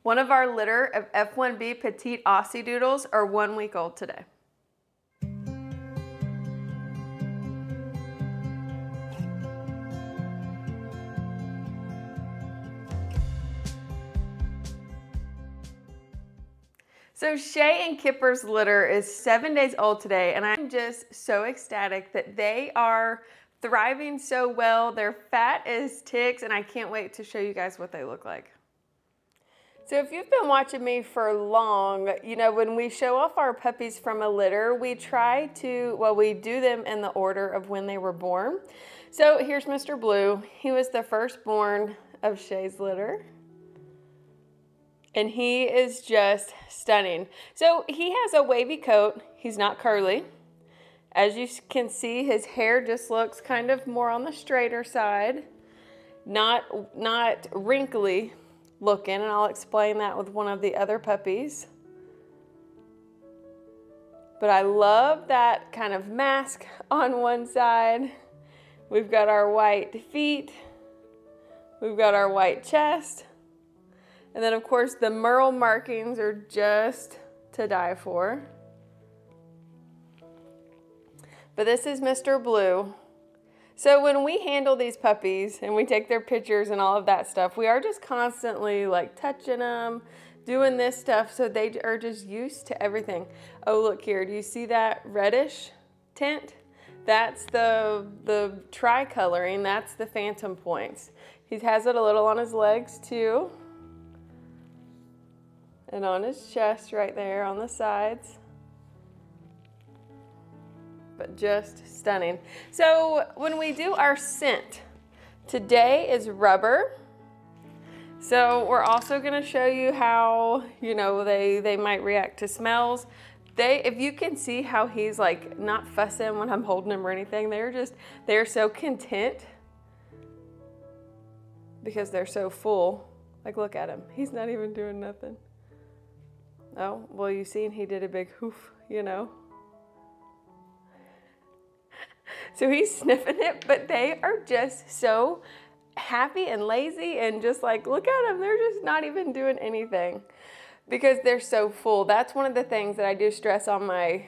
One of our litter of F1b Petite Aussiedoodles are 1 week old today. So ShaeXKipper's litter is 7 days old today, and I'm just so ecstatic that they are thriving so well. They're fat as ticks, and I can't wait to show you guys what they look like. So if you've been watching me for long, you know, when we show off our puppies from a litter, we try to, well, we do them in the order of when they were born. So here's Mr. Blue. He was the firstborn of Shay's litter. And he is just stunning. So he has a wavy coat. He's not curly. As you can see, his hair just looks kind of more on the straighter side, not wrinkly looking, and I'll explain that with one of the other puppies. But I love that kind of mask on one side. We've got our white feet. We've got our white chest. And then of course the merle markings are just to die for. But this is Mr. Blue. So when we handle these puppies and we take their pictures and all of that stuff, we are just constantly like touching them, doing this stuff, so they are just used to everything. Oh, look here, do you see that reddish tint? That's the tri-coloring, that's the phantom points. He has it a little on his legs too. And on his chest right there on the sides. But just stunning. So when we do our scent, today is rubber. So we're also going to show you how, you know, they might react to smells. If you can see how he's like not fussing when I'm holding him or anything, they're so content because they're so full. Like, look at him. He's not even doing nothing. Oh, well, you seen he did a big hoof, you know. So he's sniffing it, but they are just so happy and lazy and just like, look at them. They're just not even doing anything because they're so full. That's one of the things that I do stress on my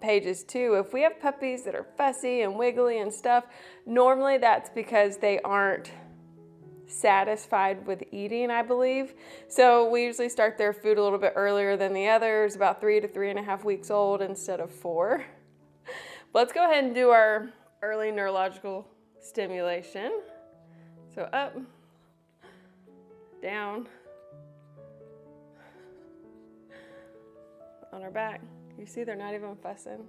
pages too. If we have puppies that are fussy and wiggly and stuff, normally that's because they aren't satisfied with eating, I believe. So we usually start their food a little bit earlier than the others, about 3 to 3.5 weeks old instead of 4. Let's go ahead and do our early neurological stimulation. So up, down, on our back. You see they're not even fussing.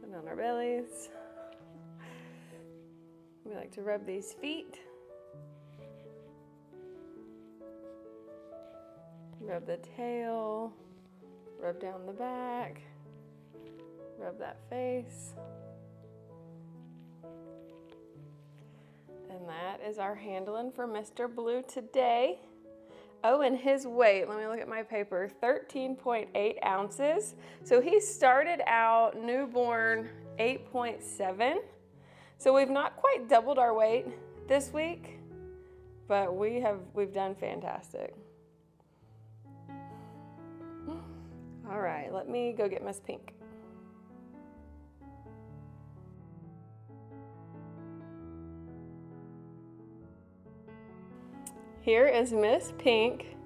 And on our bellies. We like to rub these feet. Rub the tail. Rub down the back, rub that face. And that is our handling for Mr. Blue today. Oh, and his weight, let me look at my paper, 13.8 ounces. So he started out newborn 8.7. So we've not quite doubled our weight this week, but we've done fantastic. All right, let me go get Miss Pink. Here is Miss Pink,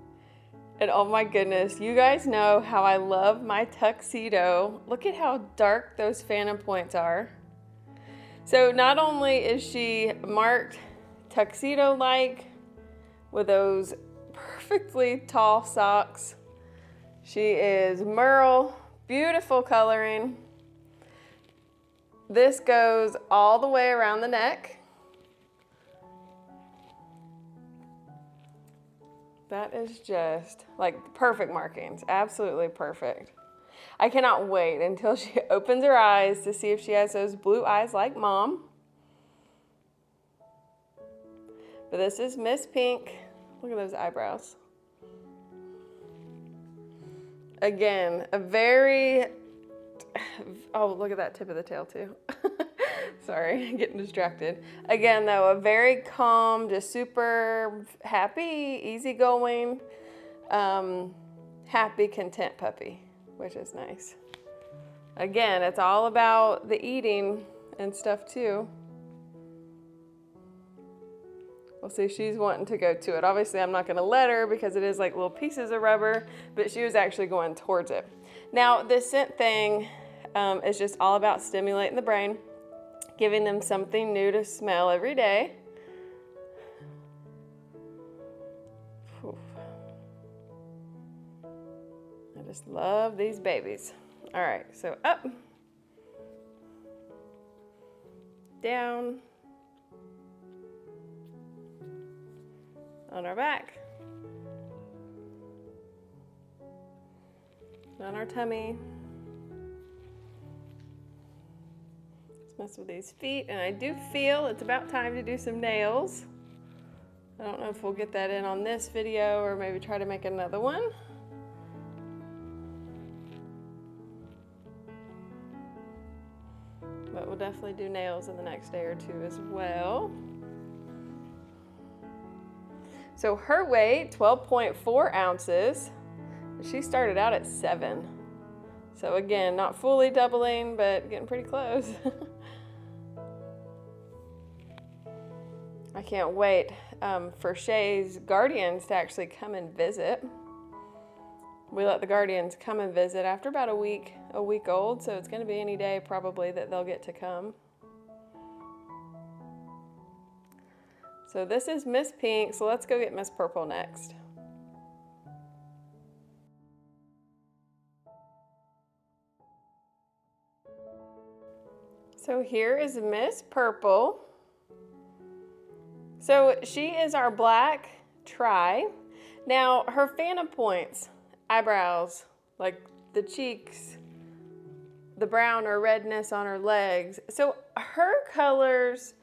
and oh my goodness, you guys know how I love my tuxedo. Look at how dark those phantom points are. So not only is she marked tuxedo-like with those perfectly tall socks, she is merle, beautiful coloring. This goes all the way around the neck. That is just like perfect markings, absolutely perfect. I cannot wait until she opens her eyes to see if she has those blue eyes like Mom. But this is Miss Pink. Look at those eyebrows. Again, a very, oh, look at that tip of the tail too. Sorry, getting distracted. Again though, a very calm, just super happy, easygoing, happy, content puppy, which is nice. Again, it's all about the eating and stuff too. We'll see, she's wanting to go to it. Obviously, I'm not gonna let her because it is like little pieces of rubber, but she was actually going towards it. Now, this scent thing is just all about stimulating the brain, giving them something new to smell every day. Oof. I just love these babies. All right, so up, down, on our back, on our tummy. Let's mess with these feet, and I do feel it's about time to do some nails. I don't know if we'll get that in on this video or maybe try to make another one. But we'll definitely do nails in the next day or two as well. So her weight, 12.4 ounces. She started out at 7. So again, not fully doubling, but getting pretty close. I can't wait for Shay's guardians to actually come and visit. We let the guardians come and visit after about a week old, so it's gonna be any day probably that they'll get to come. So this is Miss Pink, so let's go get Miss Purple next. So here is Miss Purple. So she is our black tri. Now her phantom points, eyebrows, like the cheeks, the brown or redness on her legs. So her colors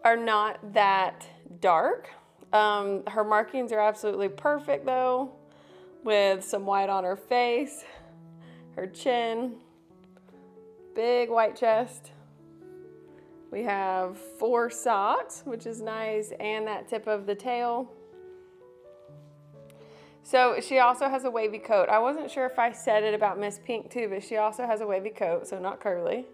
are not that dark. Her markings are absolutely perfect though, with some white on her face, her chin, big white chest. We have 4 socks, which is nice, and that tip of the tail. So she also has a wavy coat. I wasn't sure if I said it about Miss Pink too, but she also has a wavy coat, so not curly.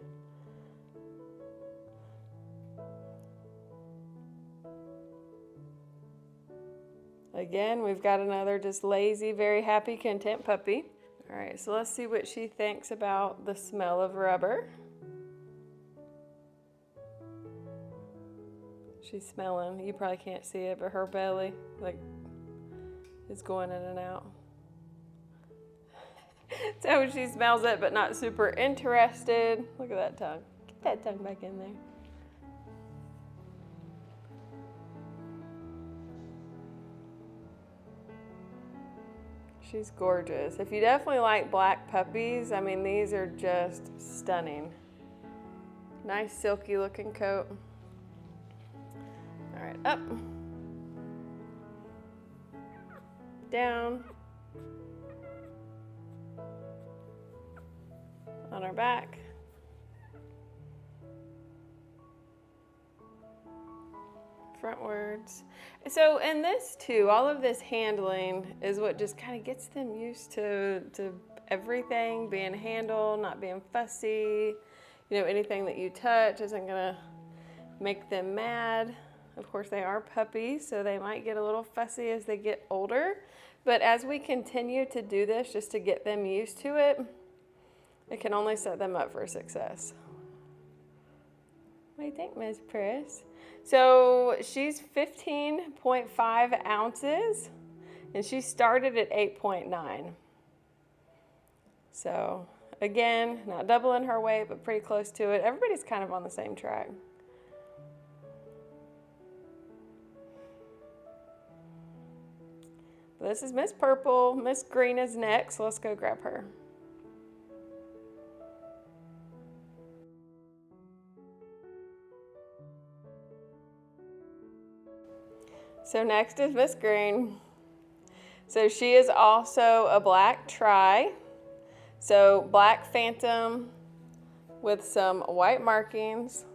Again, we've got another just lazy, very happy, content puppy. All right, so let's see what she thinks about the smell of rubber. She's smelling. You probably can't see it, but her belly, like, is going in and out. So she smells it, but not super interested. Look at that tongue. Get that tongue back in there. She's gorgeous. If you definitely like black puppies, I mean, these are just stunning. Nice silky looking coat. All right, up, down, on our back, frontwards. So in this too, all of this handling is what just kind of gets them used to everything being handled, not being fussy. You know, anything that you touch isn't gonna make them mad. Of course, they are puppies, so they might get a little fussy as they get older. But as we continue to do this, just to get them used to it, it can only set them up for success. What do you think, Ms. Pris? So she's 15.5 ounces, and she started at 8.9. So again, not doubling her weight, but pretty close to it. Everybody's kind of on the same track. This is Miss Purple. Miss Green is next, so let's go grab her. So next is Miss Green. So she is also a black tri. So black phantom with some white markings.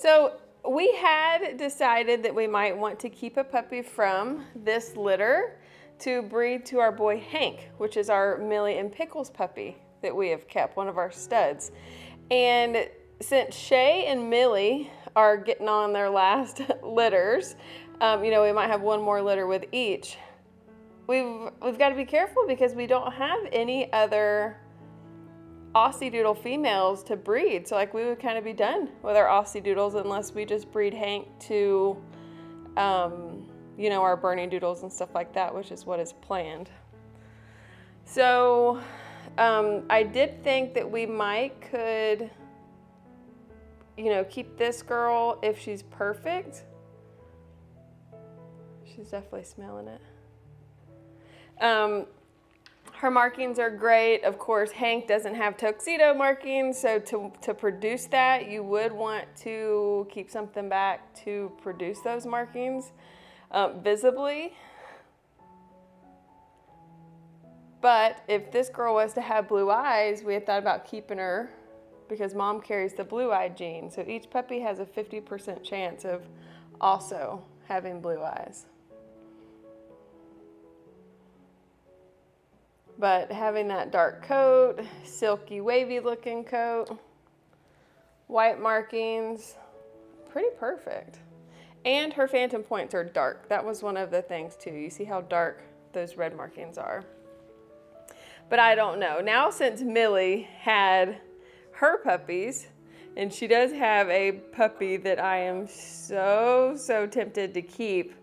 So we had decided that we might want to keep a puppy from this litter to breed to our boy Hank, which is our Millie and Pickles puppy that we have kept, one of our studs. And since Shae and Millie are getting on their last litters, you know, we might have one more litter with each. We've got to be careful because we don't have any other Aussiedoodle females to breed. So like we would kind of be done with our Aussiedoodles unless we just breed Hank to, you know, our Bernie Doodles and stuff like that, which is what is planned. So I did think that we could, you know, keep this girl if she's perfect. She's definitely smelling it. Her markings are great. Of course, Hank doesn't have tuxedo markings, so to produce that, you would want to keep something back to produce those markings visibly. But if this girl was to have blue eyes, we had thought about keeping her because mom carries the blue-eyed gene. So each puppy has a 50% chance of also having blue eyes. But having that dark coat, silky, wavy looking coat, white markings, pretty perfect. And her phantom points are dark. That was one of the things too. You see how dark those red markings are. But I don't know. Now since Millie had her puppies, and she does have a puppy that I am so tempted to keep,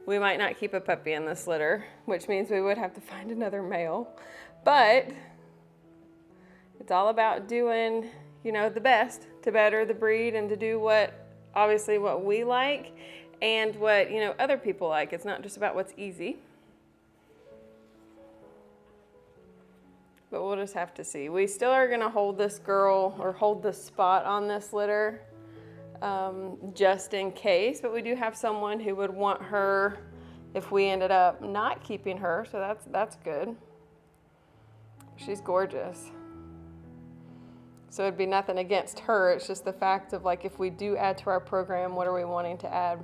we might not keep a puppy in this litter, which means we would have to find another male. But it's all about doing, you know, the best to better the breed and to do obviously what we like and what, you know, other people like. It's not just about what's easy. But we'll just have to see. We still are gonna hold this girl or hold the spot on this litter just in case, but we do have someone who would want her if we ended up not keeping her, so that's good. She's gorgeous. So it'd be nothing against her, it's just the fact of like if we do add to our program, what are we wanting to add?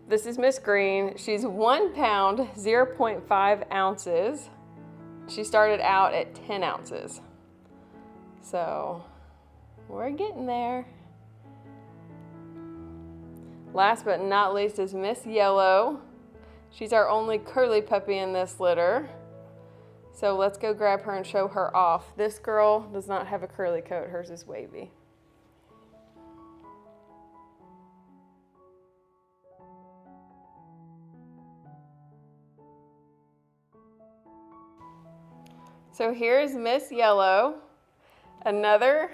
This is Miss Green. She's 1 pound, 0.5 ounces. She started out at 10 ounces. So we're getting there. Last but not least is Miss Yellow. She's our only curly puppy in this litter. So let's go grab her and show her off. This girl does not have a curly coat. Hers is wavy. So here's Miss Yellow, another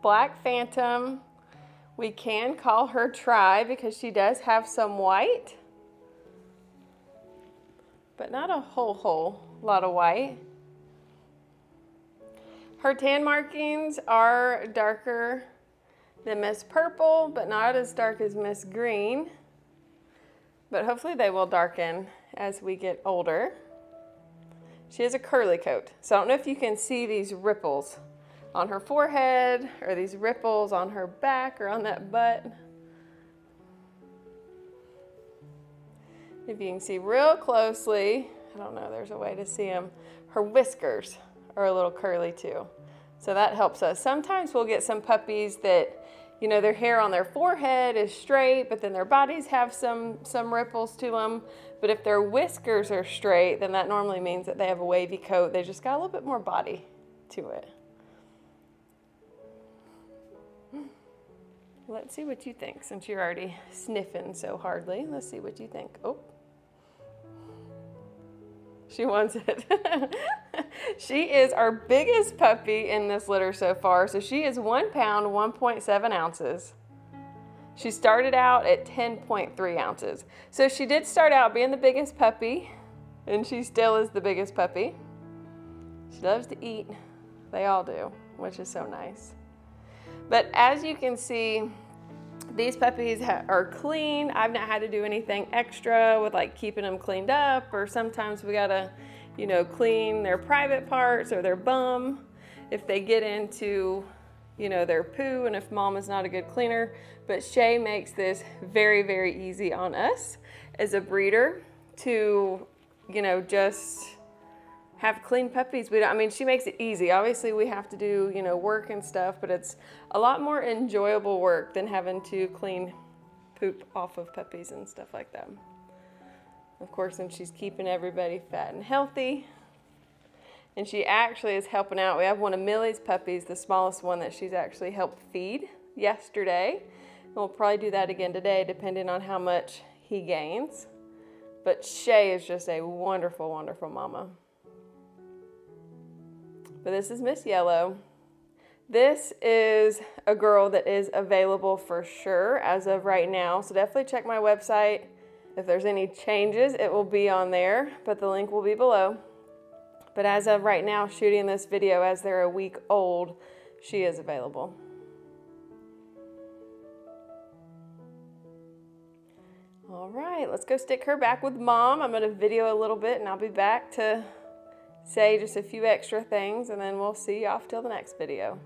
black phantom. We can call her Tri because she does have some white, but not a whole lot of white. Her tan markings are darker than Miss Purple, but not as dark as Miss Green. But hopefully they will darken as we get older. She has a curly coat, so I don't know if you can see these ripples on her forehead or these ripples on her back or on that butt. If you can see real closely, I don't know, there's a way to see them. Her whiskers are a little curly too. So that helps us. Sometimes we'll get some puppies that, you know, their hair on their forehead is straight, but then their bodies have some ripples to them. But if their whiskers are straight, then that normally means that they have a wavy coat. They just got a little bit more body to it. Let's see what you think, since you're already sniffing so hardly. Let's see what you think. Oh. She wants it. She is our biggest puppy in this litter so far. So she is 1 pound, 1.7 ounces. She started out at 10.3 ounces. So she did start out being the biggest puppy, and she still is the biggest puppy. She loves to eat. They all do, which is so nice. But as you can see, these puppies are clean. I've not had to do anything extra with like keeping them cleaned up, or sometimes we gotta, you know, clean their private parts or their bum if they get into, you know, their poo and if mom is not a good cleaner. But Shae makes this very, very easy on us as a breeder to, you know, just have clean puppies. I mean, she makes it easy. Obviously we have to do, you know, work and stuff, but it's a lot more enjoyable work than having to clean poop off of puppies and stuff like that. Of course, and she's keeping everybody fat and healthy. And she actually is helping out. We have one of Millie's puppies, the smallest one, that she's actually helped feed yesterday. And we'll probably do that again today, depending on how much he gains. But Shae is just a wonderful, wonderful mama. But this is Miss Yellow. This is a girl that is available for sure as of right now. So definitely check my website. If there's any changes, it will be on there, but the link will be below. But as of right now, shooting this video as they're a week old, she is available. All right, let's go stick her back with mom. I'm gonna video a little bit and I'll be back to say just a few extra things and then we'll see you off till the next video.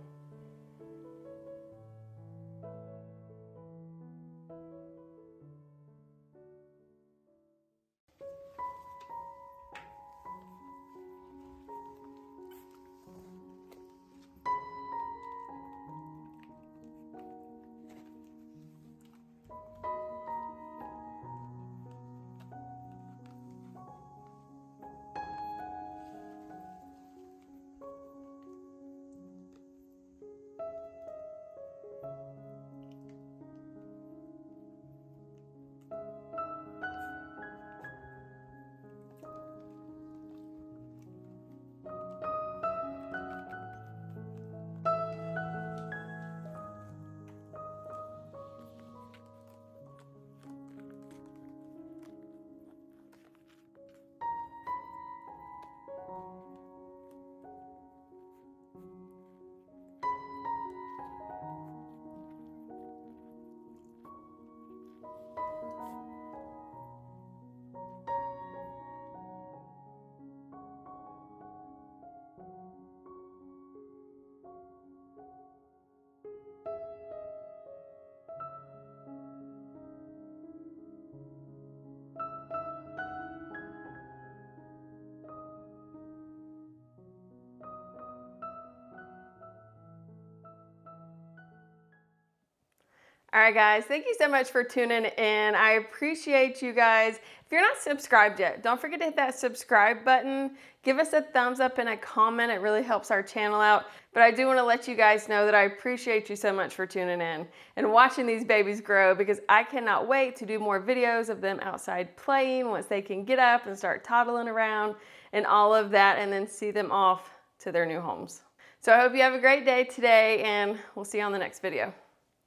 All right, guys, thank you so much for tuning in. I appreciate you guys. If you're not subscribed yet, don't forget to hit that subscribe button. Give us a thumbs up and a comment. It really helps our channel out. But I do want to let you guys know that I appreciate you so much for tuning in and watching these babies grow, because I cannot wait to do more videos of them outside playing once they can get up and start toddling around and all of that, and then see them off to their new homes. So I hope you have a great day today, and we'll see you on the next video.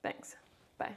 Thanks. Bye.